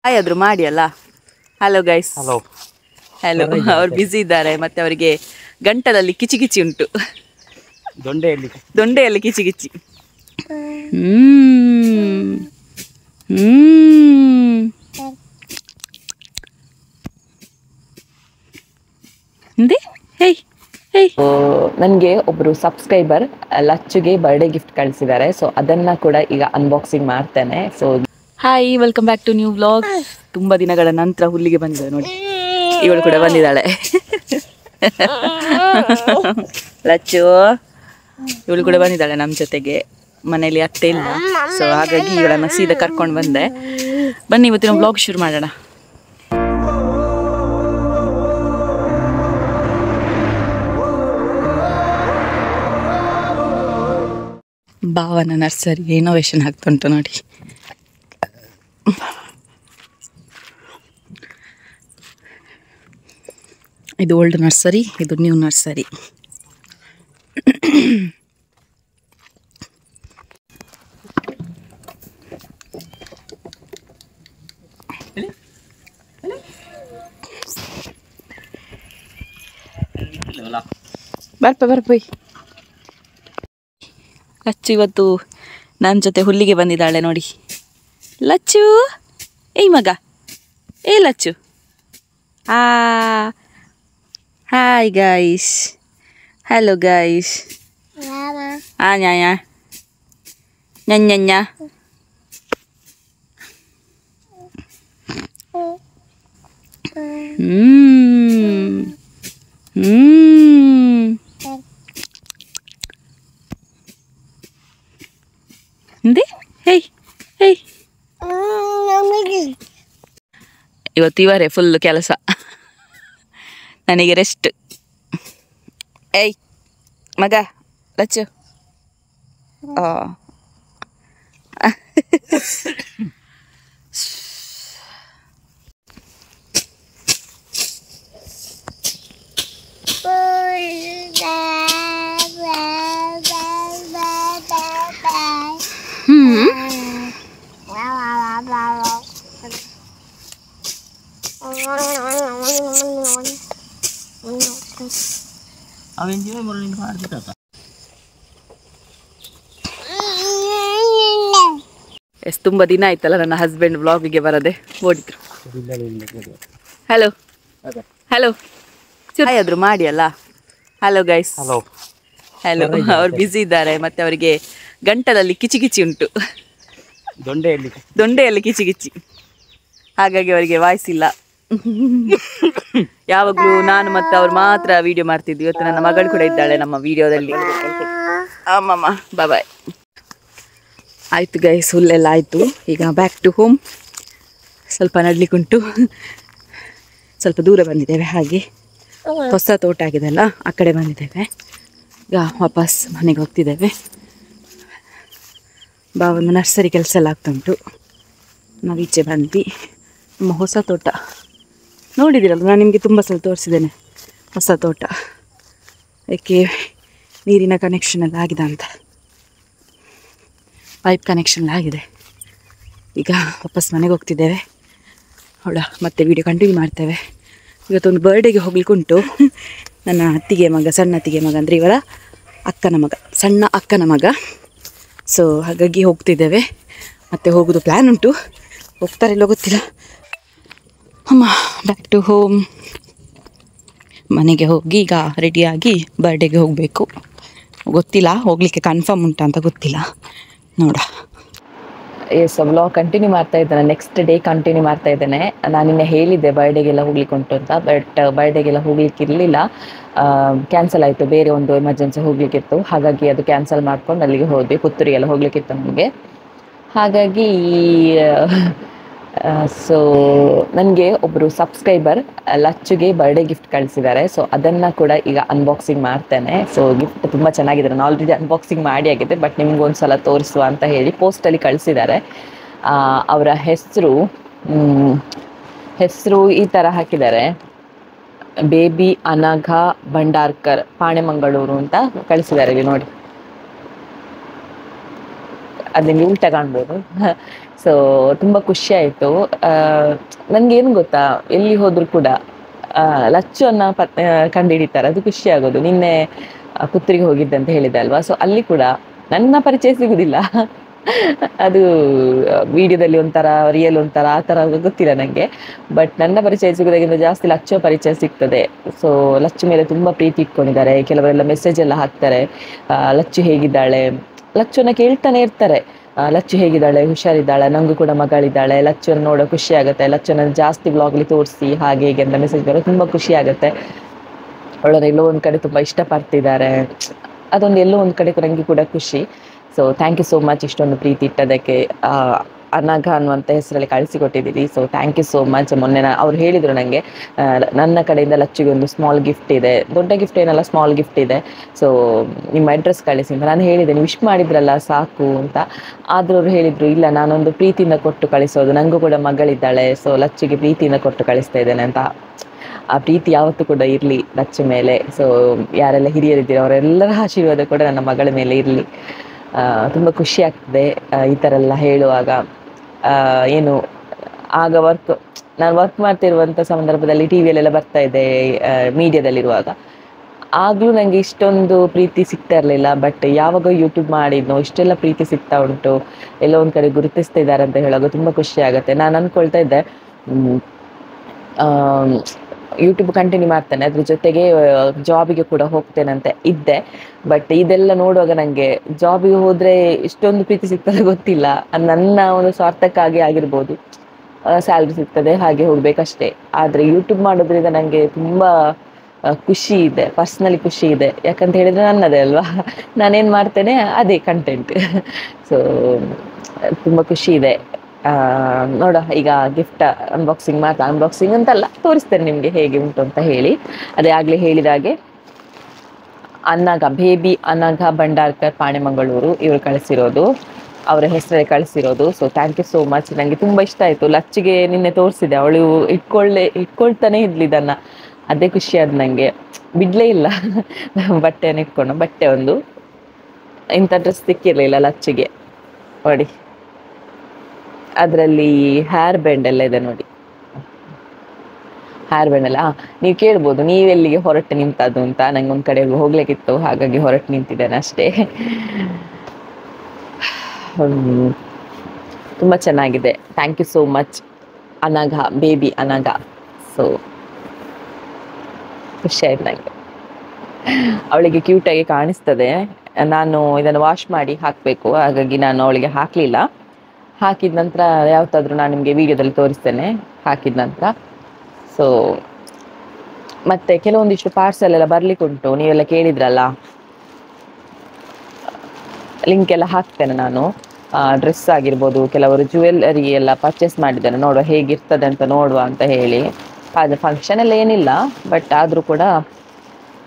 ಆದ್ರೂ ಮಾಡಿ ಅಲ್ಲ. Hello guys. ಹಲೋ. ಹಲೋ. ಅವ್ರು ಬ್ಯುಸಿ ಇದ್ದಾರೆ, ಮತ್ತೆ ಅವರಿಗೆ ಗಂಟಲಲ್ಲಿ ಕಿಚಿ ಕಿಚಿ ಉಂಟು. ದೊಂಡೆಯಲ್ಲಿ ಕಿಚಿ ಕಿಚಿ. ನನಗೆ ಒಬ್ಬರು ಸಬ್ಸ್ಕ್ರೈಬರ್ ಲಚ್ಚುಗೆ ಬರ್ಡೇ ಗಿಫ್ಟ್ ಕಳಿಸಿದ್ದಾರೆ. ಸೊ ಅದನ್ನ ಕೂಡ ಈಗ ಅನ್ಬಾಕ್ಸಿಂಗ್ ಮಾಡ್ತೇನೆ. So hi, welcome back to new vlog. ತುಂಬ ದಿನಗಳ ನಂತರ ಹುಲ್ಲಿಗೆ ಬಂದಿದೆ ನೋಡಿ. ಇವಳು ಕೂಡ ಬಂದಿದ್ದಾಳೆ. ಲಚ್ಚು ಇವಳು ಕೂಡ ಬಂದಿದ್ದಾಳೆ ನಮ್ಮ ಜೊತೆಗೆ. ಮನೇಲಿ ಅತ್ತೆ ಇಲ್ಲ, ಸೊ ಹಾಗಾಗಿ ಇವಳನ್ನು ಸೀದಾ ಕರ್ಕೊಂಡು ಬಂದೆ. ಬನ್ನಿ ಇವತ್ತಿನ ವ್ಲಾಗ್ ಶುರು ಮಾಡೋಣ. ಭಾವನ ನರ್ಸರಿ ಇನೋವೇಷನ್ ಆಗ್ತುಂಟು ನೋಡಿ. ಇದು ಓಲ್ಡ್ ನರ್ಸರಿ, ಇದು ನ್ಯೂ ನರ್ಸರಿ. ಬರ್ಪೋಯ್. ಲಚ್ಚು ಇವತ್ತು ನನ್ನ ಜೊತೆ ಹುಲ್ಲಿಗೆ ಬಂದಿದ್ದಾಳೆ ನೋಡಿ. ಲಚ್ಚು, ಏಯ್ ಮಗ, ಏ Lachchu. Hi guys, hello guys. ನ್ಯಾಯ ನ್ಯ. ಇವತ್ತು ಇವರೇ ಫುಲ್ ಕೆಲಸ, ನನಗೆ ರೆಸ್ಟ್. ಏಯ್ ಮಗ ಲಚ್ಚು. ಎಷ್ಟು ತುಂಬ ದಿನ ಆಯ್ತಲ್ಲ ನನ್ನ ಹಸ್ಬೆಂಡ್ ವ್ಲಾಗಿಗೆ ಬರದೆ, ಓಡಿದ್ರು. ಹಲೋ ಹಲೋ ಆದ್ರೂ ಮಾಡಿ ಅಲ್ಲ. Hello guys. ಹಲೋ. ಅವ್ರು ಬ್ಯುಸಿ ಇದ್ದಾರೆ, ಮತ್ತೆ ಅವರಿಗೆ ಗಂಟಲಲ್ಲಿ ಕಿಚಿ ಕಿಚಿ ಉಂಟು, ದೊಂಡೆಯಲ್ಲಿ ಕಿಚಿ ಕಿಚಿ, ಹಾಗಾಗಿ ಅವರಿಗೆ ವಾಯ್ಸ್ ಇಲ್ಲ. ಯಾವಾಗಲೂ ನಾನು ಮತ್ತೆ ಅವ್ರು ಮಾತ್ರ ವಿಡಿಯೋ ಮಾಡ್ತಿದ್ವಿ. ಇವತ್ತು ನನ್ನ ಮಗಳು ಕೂಡ ಇದ್ದಾಳೆ ನಮ್ಮ ವಿಡಿಯೋದಲ್ಲಿ. ಅಮ್ಮಮ್ಮ ಬಾಯ್. ಆಯಿತು ಗೈಸ್, ಹುಲ್ಲೆಲ್ಲ ಆಯಿತು. ಈಗ ಬ್ಯಾಕ್ ಟು ಹೋಮ್. ಸ್ವಲ್ಪ ನಡ್ಲಿಕ್ಕುಂಟು, ಸ್ವಲ್ಪ ದೂರ ಬಂದಿದ್ದೇವೆ. ಹಾಗೆ ಹೊಸ ತೋಟ ಆಗಿದೆ ಅಲ್ಲ, ಆ ಕಡೆ ಬಂದಿದ್ದೇವೆ. ಈಗ ವಾಪಸ್ ಮನೆಗೆ ಹೋಗ್ತಿದ್ದೇವೆ. ಒಂದು ನರ್ಸರಿ ಕೆಲಸ ಎಲ್ಲ ಆಗ್ತುಂಟು. ನಾವು ಈಚೆ ಬಂದ್ವಿ. ನಮ್ಮ ಹೊಸ ತೋಟ ನೋಡಿದ್ದೀರಲ್ಲ, ನಾನು ನಿಮಗೆ ತುಂಬ ಸಲ ತೋರಿಸಿದ್ದೇನೆ. ಹೊಸ ತೋಟ, ಅದಕ್ಕೆ ನೀರಿನ ಕನೆಕ್ಷನ್ ಎಲ್ಲ ಆಗಿದೆ ಅಂತ, ಪೈಪ್ ಕನೆಕ್ಷನ್ ಎಲ್ಲ ಆಗಿದೆ. ಈಗ ವಾಪಸ್ ಮನೆಗೆ ಹೋಗ್ತಿದ್ದೇವೆ. ಮತ್ತೆ ವಿಡಿಯೋ ಕಂಟಿನ್ಯೂ ಮಾಡ್ತೇವೆ. ಇವತ್ತೊಂದು ಬರ್ಡೇಗೆ ಹೋಗ್ಲಿಕ್ಕೆ ಉಂಟು. ನನ್ನ ಅತ್ತಿಗೆ ಮಗ, ಸಣ್ಣ ಅತ್ತಿಗೆ ಮಗ ಅಂದರೆ ಇವರ ಅಕ್ಕನ ಮಗ, ಸಣ್ಣ ಅಕ್ಕನ ಮಗ. ಸೊ ಹಾಗಾಗಿ ಹೋಗ್ತಿದ್ದೇವೆ. ಮತ್ತೆ ಹೋಗೋದು ಪ್ಲ್ಯಾನ್ ಉಂಟು, ಹೋಗ್ತಾರಿಲ್ಲೋ ಗೊತ್ತಿಲ್ಲ. ಅಮ್ಮ ಬ್ಯಾಕ್ ಟು ಹೋಮ್. ಮನೆಗೆ ಹೋಗಿ ಈಗ ರೆಡಿಯಾಗಿ ಬರ್ಡೇಗೆ ಹೋಗಬೇಕು. ಗೊತ್ತಿಲ್ಲ, ಹೋಗಲಿಕ್ಕೆ ಕನ್ಫರ್ಮ್ ಉಂಟಾ ಅಂತ ಗೊತ್ತಿಲ್ಲ, ನೋಡ. ಎಸ್, ವ್ಲಾಗ್ ಕಂಟಿನ್ಯೂ ಮಾಡ್ತಾ ಇದ್ದೇನೆ. ನೆಕ್ಸ್ಟ್ ಡೇ ಕಂಟಿನ್ಯೂ ಮಾಡ್ತಾ ಇದ್ದೇನೆ. ನಾನು ನಿನ್ನೆ ಹೇಳಿದ್ದೆ ಬರ್ಡೇಗೆಲ್ಲ ಹೋಗ್ಲಿಕ್ಕೆ ಉಂಟು ಅಂತ, ಬಟ್ ಬರ್ಡೇಗೆಲ್ಲ ಹೋಗ್ಲಿಕ್ಕೆ ಇರಲಿಲ್ಲ, ಕ್ಯಾನ್ಸಲ್ ಆಯಿತು. ಬೇರೆ ಒಂದು ಎಮರ್ಜೆನ್ಸಿ ಹೋಗ್ಲಿಕ್ಕಿತ್ತು, ಹಾಗಾಗಿ ಅದು ಕ್ಯಾನ್ಸಲ್ ಮಾಡ್ಕೊಂಡು ಅಲ್ಲಿಗೆ ಹೋದ್ವಿ. ಪುತ್ತೂರಿಗೆಲ್ಲ ಹೋಗ್ಲಿಕ್ಕಿತ್ತು ನಮಗೆ. ಹಾಗಾಗಿ ಸೊ ನನಗೆ ಒಬ್ಬರು ಸಬ್ಸ್ಕ್ರೈಬರ್ ಲಚ್ಚುಗೆ ಬರ್ಡೇ ಗಿಫ್ಟ್ ಕಳಿಸಿದ್ದಾರೆ. ಸೊ ಅದನ್ನು ಕೂಡ ಈಗ ಅನ್ಬಾಕ್ಸಿಂಗ್ ಮಾಡ್ತೇನೆ. ಸೊ ಗಿಫ್ಟ್ ತುಂಬ ಚೆನ್ನಾಗಿದೆ. ನಾನು ಆಲ್ರೆಡಿ ಅನ್ಬಾಕ್ಸಿಂಗ್ ಮಾಡಿ ಆಗಿದೆ, ಬಟ್ ನಿಮ್ಗೊಂದು ಸಲ ತೋರಿಸುವ ಅಂತ ಹೇಳಿ ಪೋಸ್ಟಲ್ಲಿ ಕಳಿಸಿದ್ದಾರೆ. ಅವರ ಹೆಸರು ಈ ಥರ ಹಾಕಿದ್ದಾರೆ, ಬೇಬಿ ಅನಘಾ ಭಂಡಾರ್ಕರ್, ಪಾಣೆಮಂಗಳೂರು ಅಂತ ಕಳಿಸಿದ್ದಾರೆ. ಇಲ್ಲಿ ನೋಡಿ, ಅದು ನಿಮಗೆ ಉಲ್ಟಾ ಕಾಣ್ಬೋದು. ಸೊ ತುಂಬ ಖುಷಿ ಆಯಿತು. ನನಗೇನು ಗೊತ್ತಾ, ಎಲ್ಲಿ ಹೋದರೂ ಕೂಡ ಲಚ್ಚನ್ನು ಕಂಡುಹಿಡಿತಾರೆ, ಅದು ಖುಷಿ ಆಗೋದು. ನಿನ್ನೆ ಪುತ್ತೂರಿಗೆ ಹೋಗಿದ್ದೆ ಅಂತ ಹೇಳಿದೆ ಅಲ್ವಾ, ಸೊ ಅಲ್ಲಿ ಕೂಡ ನನ್ನ ಪರಿಚಯ ಸಿಗುವುದಿಲ್ಲ. ಅದು ವಿಡಿಯೋದಲ್ಲಿ ಒಂಥರ, ರಿಯಲ್ ಒಂಥರ, ಆ ಥರ ಗೊತ್ತಿಲ್ಲ ನನಗೆ. ಬಟ್ ನನ್ನ ಪರಿಚಯ ಸಿಗೋದಕ್ಕಿಂತ ಜಾಸ್ತಿ ಲಚ್ಚು ಪರಿಚಯ ಸಿಗ್ತದೆ. ಸೊ ಲಚ್ಚು ಮೇಲೆ ತುಂಬ ಪ್ರೀತಿ ಇಟ್ಕೊಂಡಿದ್ದಾರೆ. ಕೆಲವರೆಲ್ಲ ಮೆಸೇಜ್ ಎಲ್ಲ ಹಾಕ್ತಾರೆ, ಲಚ್ಚು ಹೇಗಿದ್ದಾಳೆ, ಲಚ್ಚುನ ಕೇಳ್ತಾನೆ ಇರ್ತಾರೆ, ಲಚ್ಚು ಹೇಗಿದ್ದಾಳೆ, ಹುಷಾರಿದ್ದಾಳೆ, ನನಗೂ ಕೂಡ ಮಗಳಿದ್ದಾಳೆ, ಲಚ್ಚುನ ನೋಡೋ ಖುಷಿ ಆಗುತ್ತೆ, ಲಚ್ಚುನ ಜಾಸ್ತಿ ಬ್ಲಾಗ್ಲಿ ತೋರಿಸಿ ಹಾಗೆ ಹೀಗೆ ಅಂತ ಮೆಸೇಜ್ ಬರೋದು ತುಂಬ ಖುಷಿ ಆಗುತ್ತೆ. ಅವಳನ್ನ ಎಲ್ಲೋ ಒಂದು ಕಡೆ ತುಂಬ ಇಷ್ಟಪಡ್ತಿದ್ದಾರೆ, ಅದೊಂದು ಎಲ್ಲೋ ಒಂದು ಕಡೆ ನನಗೆ ಕೂಡ ಖುಷಿ. So thank you so much ಇಷ್ಟೊಂದು ಪ್ರೀತಿ ಇಟ್ಟದಕ್ಕೆ. ಅನಘ ಅನ್ನುವಂಥ ಹೆಸರಲ್ಲಿ ಕಳಿಸಿಕೊಟ್ಟಿದ್ದೀರಿ. So thank you so much. ಮೊನ್ನೆ ಅವ್ರು ಹೇಳಿದರು ನನಗೆ, ನನ್ನ ಕಡೆಯಿಂದ ಲಚ್ಚಿಗೆ ಒಂದು ಸ್ಮಾಲ್ ಗಿಫ್ಟ್ ಇದೆ, ದೊಡ್ಡ ಗಿಫ್ಟ್ ಏನಲ್ಲ, ಸ್ಮಾಲ್ ಗಿಫ್ಟ್ ಇದೆ, ಸೊ ನಿಮ್ಮ ಅಡ್ರೆಸ್ ಕಳಿಸಿ ಅಂತ. ನಾನು ಹೇಳಿದೆ, ನೀವು ವಿಶ್ ಮಾಡಿದ್ರಲ್ಲ ಸಾಕು ಅಂತ. ಆದರೂ ಅವ್ರು ಹೇಳಿದರು, ಇಲ್ಲ, ನಾನೊಂದು ಪ್ರೀತಿಯಿಂದ ಕೊಟ್ಟು ಕಳಿಸೋದು, ನನಗೂ ಕೂಡ ಮಗಳಿದ್ದಾಳೆ, ಸೊ ಲಚ್ಚಿಗೆ ಪ್ರೀತಿಯಿಂದ ಕೊಟ್ಟು ಕಳಿಸ್ತಾ ಇದ್ದೇನೆ ಅಂತ. ಆ ಪ್ರೀತಿ ಯಾವತ್ತೂ ಕೂಡ ಇರಲಿ ಲಚ್ಚು ಮೇಲೆ. ಸೊ ಯಾರೆಲ್ಲ ಹಿರಿಯರಿದ್ದೀರೋ ಅವರೆಲ್ಲರ ಆಶೀರ್ವಾದ ಕೂಡ ನನ್ನ ಮಗಳ ಮೇಲೆ ಇರಲಿ. ತುಂಬ ಖುಷಿ ಆಗ್ತದೆ ಈ ಥರ ಎಲ್ಲ ಹೇಳುವಾಗ. ಏನು ಆಗ ನಾನು ವರ್ಕ್ ಮಾಡ್ತಿರುವಂಥ ಸಂದರ್ಭದಲ್ಲಿ ಟಿ ವಿಯಲ್ಲೆಲ್ಲ ಬರ್ತಾ ಇದೆ, ಮೀಡಿಯಾದಲ್ಲಿರುವಾಗ, ಆಗಲೂ ನನಗೆ ಇಷ್ಟೊಂದು ಪ್ರೀತಿ ಸಿಗ್ತಾ ಇರಲಿಲ್ಲ. ಬಟ್ ಯಾವಾಗ ಯೂಟ್ಯೂಬ್ ಮಾಡಿದ್ನೋ ಇಷ್ಟೆಲ್ಲ ಪ್ರೀತಿ ಸಿಗ್ತಾ ಉಂಟು, ಎಲ್ಲೋ ಒಂದು ಕಡೆ ಗುರುತಿಸ್ತಾ ಇದ್ದಾರೆ ಅಂತ ಹೇಳುವಾಗ ತುಂಬ ಖುಷಿ ಆಗುತ್ತೆ. ನಾನು ಅಂದ್ಕೊಳ್ತಾ ಇದ್ದೆ ಯೂಟ್ಯೂಬ್ ಕಂಟಿನ್ಯೂ ಮಾಡ್ತೇನೆ, ಅದ್ರ ಜೊತೆಗೆ ಜಾಬಿಗೆ ಕೂಡ ಹೋಗ್ತೇನಂತೆ ಇದ್ದೆ. ಬಟ್ ಇದೆಲ್ಲ ನೋಡುವಾಗ ನನಗೆ ಜಾಬಿಗೆ ಹೋದರೆ ಇಷ್ಟೊಂದು ಪ್ರೀತಿ ಸಿಗ್ತದೆ ಗೊತ್ತಿಲ್ಲ. ಅದು ನನ್ನ ಒಂದು ಸ್ವಾರ್ಥಕ್ಕಾಗಿ ಆಗಿರ್ಬೋದು, ಸ್ಯಾಲ್ರಿ ಸಿಗ್ತದೆ ಹಾಗೆ ಹೋಗಬೇಕಷ್ಟೇ. ಆದರೆ ಯೂಟ್ಯೂಬ್ ಮಾಡೋದ್ರಿಂದ ನನಗೆ ತುಂಬ ಖುಷಿ ಇದೆ, ಪರ್ಸ್ನಲಿ ಖುಷಿ ಇದೆ. ಯಾಕಂತ ಹೇಳಿದರೆ ನನ್ನದೇ ಅಲ್ವಾ, ನಾನೇನು ಮಾಡ್ತೇನೆ ಅದೇ ಕಂಟೆಂಟ್. ಸೊ ತುಂಬ ಖುಷಿ ಇದೆ. ನೋಡ, ಈಗ ಗಿಫ್ಟ್ ಅನ್ಬಾಕ್ಸಿಂಗ್ ಅಂತಲ್ಲ, ತೋರಿಸ್ತೇನೆ ನಿಮಗೆ ಹೇಗೆ ಉಂಟು ಅಂತ ಹೇಳಿ. ಅದೇ ಆಗಲೇ ಹೇಳಿದಾಗೆ ಅನಘ, ಬೇಬಿ ಅನಘ ಭಂಡಾರ್ಕರ್, ಪಾಣೆಮಂಗಳೂರು, ಇವರು ಕಳಿಸಿರೋದು, ಅವರ ಹೆಸರೇ ಕಳಿಸಿರೋದು. So thank you so much. ನನಗೆ ತುಂಬ ಇಷ್ಟ ಆಯಿತು. ಲಚ್ಚಿಗೆ ನಿನ್ನೆ ತೋರಿಸಿದೆ, ಅವಳು ಇಟ್ಕೊಳ್ತಾನೆ ಇದ್ಲಿ ಇದನ್ನು, ಅದೇ ಖುಷಿ ಆದ ನನಗೆ. ಬಿಡಲೇ ಇಲ್ಲ ಬಟ್ಟೆಯನ್ನು ಇಟ್ಕೊಂಡು. ಬಟ್ಟೆ ಒಂದು ಇಂಥ ಡ್ರೆಸ್ ಸಿಕ್ಕಿರಲಿಲ್ಲ ಲಚ್ಚಿಗೆ ನೋಡಿ, ಅದರಲ್ಲಿ ಹೇರ್ ಬ್ಯಾಂಡ್ ಎಲ್ಲ ಇದೆ ನೋಡಿ, ಹೇರ್ ಬ್ಯಾಂಡ್ ಎಲ್ಲ. ನೀವು ಕೇಳ್ಬೋದು ನೀವೆಲ್ಲಿಗೆ ಹೊರಟು ನಿಂತದ್ದು ಅಂತ. ನಂಗೆ ಒಂದು ಕಡೆ ಹೋಗ್ಲಿಕ್ಕಿತ್ತು, ಹಾಗಾಗಿ ಹೊರಟು ನಿಂತಿದ್ದೇನೆ ಅಷ್ಟೇ. ತುಂಬ ಚೆನ್ನಾಗಿದೆ. Thank you so much Anagha, baby Anagha. So ಖುಷಿ ಆಯ್ತು ನನಗೆ. ಅವಳಿಗೆ ಕ್ಯೂಟಾಗಿ ಕಾಣಿಸ್ತದೆ. ನಾನು ಇದನ್ನು ವಾಶ್ ಮಾಡಿ ಹಾಕಬೇಕು, ಹಾಗಾಗಿ ನಾನು ಅವಳಿಗೆ ಹಾಕಲಿಲ್ಲ. ಹಾಕಿದ ನಂತರ ಯಾವತ್ತಾದರೂ ನಾನು ನಿಮಗೆ ವೀಡಿಯೋದಲ್ಲಿ ತೋರಿಸ್ತೇನೆ ಹಾಕಿದ ನಂತರ. ಸೊ ಮತ್ತು ಕೆಲವೊಂದಿಷ್ಟು ಪಾರ್ಸಲ್ ಎಲ್ಲ ಬರಲಿಕ್ಕೆ ಉಂಟು, ನೀವೆಲ್ಲ ಕೇಳಿದ್ರಲ್ಲ, ಲಿಂಕ್ ಎಲ್ಲ ಹಾಕ್ತೇನೆ ನಾನು. ಡ್ರೆಸ್ ಆಗಿರ್ಬೋದು, ಕೆಲವರು ಜ್ಯುವೆಲ್ಲರಿ ಎಲ್ಲ ಪರ್ಚೇಸ್ ಮಾಡಿದ್ದಾರೆ, ನೋಡುವ ಹೇಗಿರ್ತದೆ ಅಂತ ನೋಡುವ ಅಂತ ಹೇಳಿ. ಅದು ಫಂಕ್ಷನ್ ಎಲ್ಲ ಏನಿಲ್ಲ, ಬಟ್ ಆದರೂ ಕೂಡ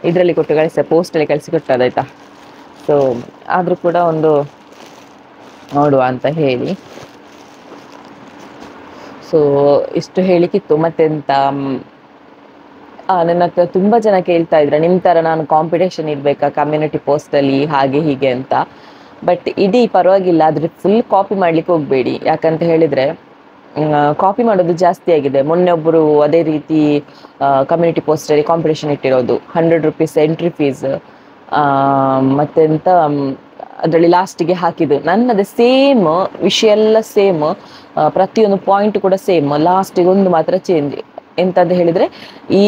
ಇದರಲ್ಲಿ ಕೊಟ್ಟು ಪೋಸ್ಟಲ್ಲಿ ಕಳಿಸಿಕೊಟ್ಟದಾಯ್ತಾ. ಸೊ ಆದರೂ ಕೂಡ ಒಂದು ನೋಡುವ ಅಂತ ಹೇಳಿ. ಸೊ ಇಷ್ಟು ಹೇಳಿಕ್ಕಿತ್ತು. ಮತ್ತೆಂತ, ನನ್ನ ಹತ್ರ ತುಂಬ ಜನ ಕೇಳ್ತಾ ಇದ್ರೆ, ನಿಮ್ಮ ಥರ ನಾನು ಕಾಂಪಿಟೇಷನ್ ಇರಬೇಕಾ ಕಮ್ಯುನಿಟಿ ಪೋಸ್ಟಲ್ಲಿ ಹಾಗೆ ಹೀಗೆ ಅಂತ. ಬಟ್ ಇಡೀ ಪರವಾಗಿಲ್ಲ, ಆದರೆ ಫುಲ್ ಕಾಪಿ ಮಾಡಲಿಕ್ಕೆ ಹೋಗಬೇಡಿ. ಯಾಕಂತ ಹೇಳಿದರೆ ಕಾಪಿ ಮಾಡೋದು ಜಾಸ್ತಿ ಆಗಿದೆ. ಮೊನ್ನೆ ಒಬ್ಬರು ಅದೇ ರೀತಿ ಕಮ್ಯುನಿಟಿ ಪೋಸ್ಟಲ್ಲಿ ಕಾಂಪಿಟೇಷನ್ ಇಟ್ಟಿರೋದು, 100 ರೂಪೀಸ್ ಎಂಟ್ರಿ ಫೀಸ್, ಮತ್ತೆಂತ ಅದರಲ್ಲಿ ಲಾಸ್ಟಿಗೆ ಹಾಕಿದ್ದು ನನ್ನದೇ ಸೇಮ್ ವಿಷಯ ಎಲ್ಲ ಸೇಮ್, ಪ್ರತಿಯೊಂದು ಪಾಯಿಂಟ್ ಕೂಡ ಸೇಮ್, ಲಾಸ್ಟಿಗೆ ಒಂದು ಮಾತ್ರ ಚೇಂಜ್. ಎಂತಂತ ಹೇಳಿದರೆ, ಈ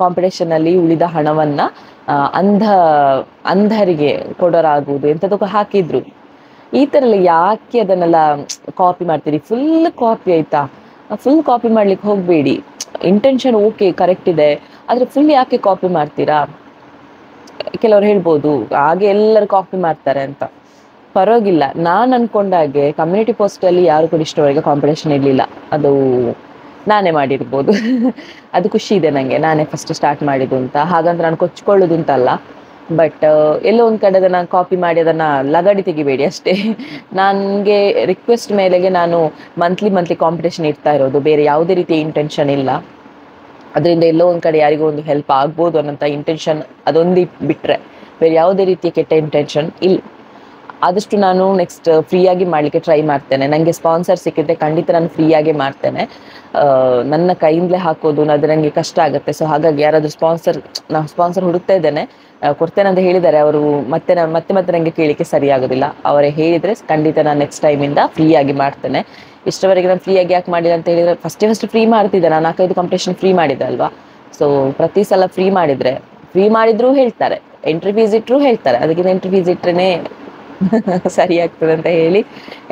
ಕಾಂಪಿಟೇಷನಲ್ಲಿ ಉಳಿದ ಹಣವನ್ನು ಅಂಧರಿಗೆ ಕೊಡೋರಾಗುವುದು ಎಂಥದಕ್ಕೂ ಹಾಕಿದ್ರು. ಈ ಥರ ಎಲ್ಲ ಯಾಕೆ ಅದನ್ನೆಲ್ಲ ಕಾಪಿ ಮಾಡ್ತೀರಿ? ಫುಲ್ ಕಾಪಿ ಆಯಿತಾ, ಫುಲ್ ಕಾಪಿ ಮಾಡ್ಲಿಕ್ಕೆ ಹೋಗಬೇಡಿ. ಇಂಟೆನ್ಷನ್ ಓಕೆ ಕರೆಕ್ಟ್ ಇದೆ, ಆದರೆ ಫುಲ್ ಯಾಕೆ ಕಾಪಿ ಮಾಡ್ತೀರಾ? ಕೆಲವ್ರು ಹೇಳ್ಬೋದು ಹಾಗೆ ಎಲ್ಲರೂ ಕಾಪಿ ಮಾಡ್ತಾರೆ ಅಂತ. ಪರವಾಗಿಲ್ಲ, ನಾನು ಅಂದ್ಕೊಂಡಾಗೆ ಕಮ್ಯುನಿಟಿ ಪೋಸ್ಟಲ್ಲಿ ಯಾರು ಕೂಡ ಇಷ್ಟವರೆಗೆ ಕಾಂಪಿಟೇಷನ್ ಇರಲಿಲ್ಲ. ಅದು ನಾನೇ ಮಾಡಿರ್ಬೋದು. ಅದು ಖುಷಿ ಇದೆ ನನಗೆ, ನಾನೇ ಫಸ್ಟ್ ಸ್ಟಾರ್ಟ್ ಮಾಡಿದ್ದು ಅಂತ. ಹಾಗಂತ ನಾನು ಕೊಚ್ಕೊಳ್ಳೋದು ಅಂತಲ್ಲ, ಬಟ್ ಎಲ್ಲೋ ಒಂದು ಕಡೆ ಅದನ್ನು ಕಾಪಿ ಮಾಡಿ ಅದನ್ನು ಲಗಾಡಿ ತೆಗಿಬೇಡಿ ಅಷ್ಟೇ. ನನಗೆ ರಿಕ್ವೆಸ್ಟ್ ಮೇಲೆಗೆ ನಾನು ಮಂತ್ಲಿ ಕಾಂಪಿಟೇಷನ್ ಇಡ್ತಾ ಇರೋದು, ಬೇರೆ ಯಾವುದೇ ರೀತಿಯ ಇಂಟೆನ್ಷನ್ ಇಲ್ಲ. ಅದರಿಂದ ಎಲ್ಲೋ ಒಂದು ಕಡೆ ಯಾರಿಗೂ ಒಂದು ಹೆಲ್ಪ್ ಆಗ್ಬೋದು ಅನ್ನೋಂಥ ಇಂಟೆನ್ಷನ್ ಅದೊಂದು ಬಿಟ್ಟರೆ ಬೇರೆ ಯಾವುದೇ ರೀತಿಯ ಕೆಟ್ಟ ಇಂಟೆನ್ಷನ್ ಇಲ್ಲ. ಆದಷ್ಟು ನಾನು ನೆಕ್ಸ್ಟ್ ಫ್ರೀಯಾಗಿ ಮಾಡಲಿಕ್ಕೆ ಟ್ರೈ ಮಾಡ್ತೇನೆ. ನನಗೆ ಸ್ಪಾನ್ಸರ್ ಸಿಕ್ಕಿದ್ರೆ ಖಂಡಿತ ನಾನು ಫ್ರೀಯಾಗಿ ಮಾಡ್ತೇನೆ. ನನ್ನ ಕೈಯಿಂದಲೇ ಹಾಕೋದು ಅದು ನನಗೆ ಕಷ್ಟ ಆಗುತ್ತೆ. ಸೊ ಹಾಗಾಗಿ ಯಾರಾದರೂ ನಾನು ಸ್ಪಾನ್ಸರ್ ಹುಡುಕ್ತಾ ಇದ್ದೇನೆ, ಕೊಡ್ತೇನೆ ಅಂತ ಹೇಳಿದ್ದಾರೆ ಅವರು. ಮತ್ತೆ ನನಗೆ ಕೇಳಲಿಕ್ಕೆ ಸರಿ ಆಗೋದಿಲ್ಲ. ಅವರೇ ಹೇಳಿದರೆ ಖಂಡಿತ ನಾನು ನೆಕ್ಸ್ಟ್ ಟೈಮಿಂದ ಫ್ರೀಯಾಗಿ ಮಾಡ್ತೇನೆ. ಇಷ್ಟವರೆಗೆ ನಾನು ಫ್ರೀಯಾಗಿ ಯಾಕೆ ಮಾಡಿಲ್ಲ ಅಂತ ಹೇಳಿದರೆ, ಫಸ್ಟ್ ಫ್ರೀ ಮಾಡ್ತಿದ್ದೆ ನಾನು, 4-5 ಕಾಂಪಿಟೇಷನ್ ಫ್ರೀ ಮಾಡಿದ್ದೆ ಅಲ್ವಾ. ಸೊ ಪ್ರತಿ ಸಲ ಫ್ರೀ ಮಾಡಿದ್ರೂ ಹೇಳ್ತಾರೆ, ಎಂಟ್ರಿ ಫೀಸ್ ಇಟ್ಟರು ಹೇಳ್ತಾರೆ, ಅದಕ್ಕಿಂತ ಎಂಟ್ರಿ ಫೀಸ್ ಇಟ್ಟರೆ ಸರಿ ಆಗ್ತದೆ ಅಂತ ಹೇಳಿ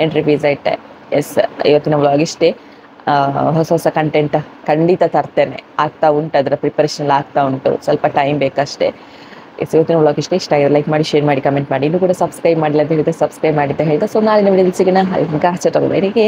ಎಂಟ್ರಿ ಫೀಸ್ ಇಟ್ಟೆ. ಎಸ್, ಇವತ್ತಿನ ವ್ಲಾಗ್ ಇಷ್ಟೇ. ಹೊಸ ಕಂಟೆಂಟ್ ಖಂಡಿತ ತರ್ತೇನೆ. ಆಗ್ತಾ ಉಂಟು, ಅದರ ಪ್ರಿಪರೇಷನ್ ಎಲ್ಲ ಆಗ್ತಾ ಉಂಟು, ಸ್ವಲ್ಪ ಟೈಮ್ ಬೇಕಷ್ಟೇ. ಇವತ್ತಿನ ವ್ಲಾಗ್ ಇಷ್ಟ ಆಗಿದೆ, ಲೈಕ್ ಮಾಡಿ, ಶೇರ್ ಮಾಡಿ, ಕಮೆಂಟ್ ಮಾಡಿ. ಇನ್ನೂ ಕೂಡ ಸಬ್ಸ್ಕ್ರೈಬ್ ಮಾಡಿಲ್ಲ ಅಂತ ಹೇಳಿದ್ರೆ ಸಬ್ಸ್ಕ್ರೈಬ್ ಮಾಡಿ ಅಂತ ಹೇಳಿದ್ರೆ. ಸೊ ನಾಳಿನ ವಿಡಿಯೋದಲ್ಲಿ ಸಿಗೋಣ. ಗಾಚ ತಗೊಳ್ಬೇಡಿಗೆ.